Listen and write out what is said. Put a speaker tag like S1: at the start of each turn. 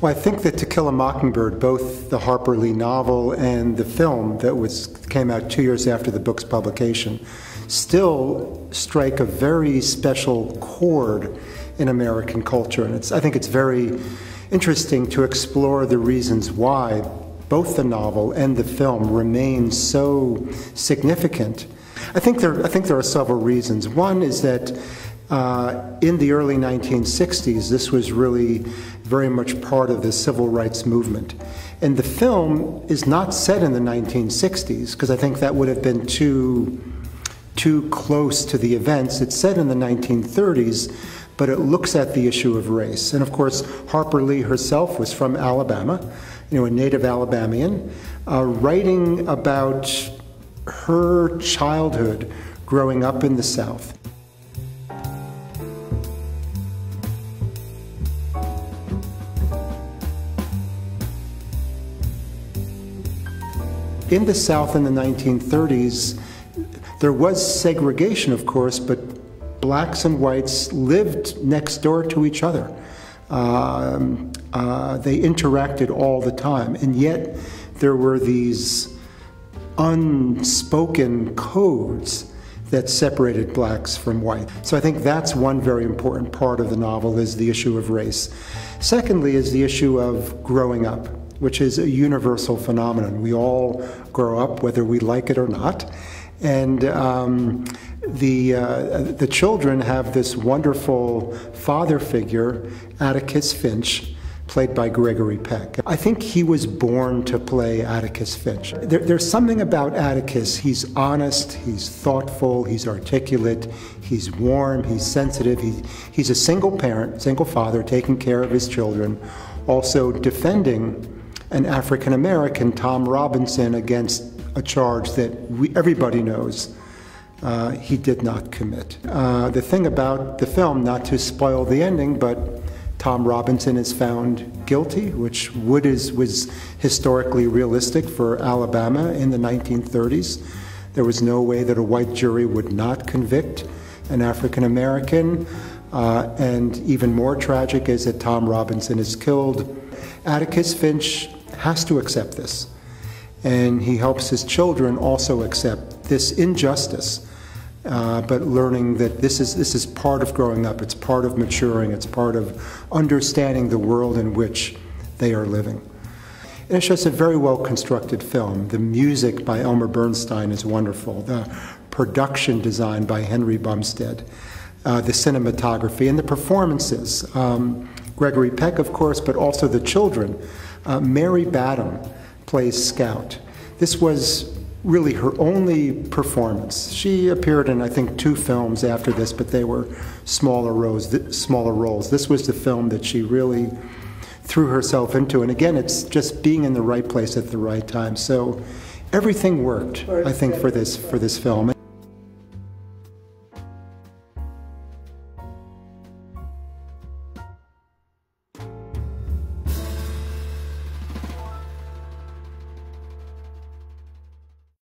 S1: Well, I think that To Kill a Mockingbird, both the Harper Lee novel and the film that came out 2 years after the book's publication, still strike a very special chord in American culture. And I think it's very interesting to explore the reasons why both the novel and the film remain so significant. I think there are several reasons. One is that in the early 1960s, this was really very much part of the civil rights movement. And the film is not set in the 1960s, because I think that would have been too close to the events. It's set in the 1930s, but it looks at the issue of race. And of course, Harper Lee herself was from Alabama, a native Alabamian, writing about her childhood growing up in the South. In the South in the 1930s, there was segregation, of course, but blacks and whites lived next door to each other. They interacted all the time, and yet there were these unspoken codes that separated blacks from white. So I think that's one very important part of the novel, is the issue of race. Secondly is the issue of growing up, which is a universal phenomenon. We all grow up, whether we like it or not. And the children have this wonderful father figure, Atticus Finch, played by Gregory Peckem. I think he was born to play Atticus Finch. There's something about Atticus. He's honest, he's thoughtful, he's articulate, he's warm, he's sensitive. He's a single parent, single father, taking care of his children, also defending an African-American, Tom Robinson, against a charge that everybody knows he did not commit. The thing about the film, not to spoil the ending, but Tom Robinson is found guilty, which was historically realistic for Alabama in the 1930s. There was no way that a white jury would not convict an African-American, and even more tragic is that Tom Robinson is killed. Atticus Finch has to accept this, and he helps his children also accept this injustice, but learning that this is part of growing up, it's part of maturing, it's part of understanding the world in which they are living. And it's just a very well-constructed film. The music by Elmer Bernstein is wonderful, the production design by Henry Bumstead, the cinematography, and the performances. Gregory Peck, of course, but also the children. Mary Badham plays Scout. This was really her only performance. She appeared in, I think, 2 films after this, but they were smaller roles. This was the film that she really threw herself into. And again, it's just being in the right place at the right time. So everything worked, I think, for this film.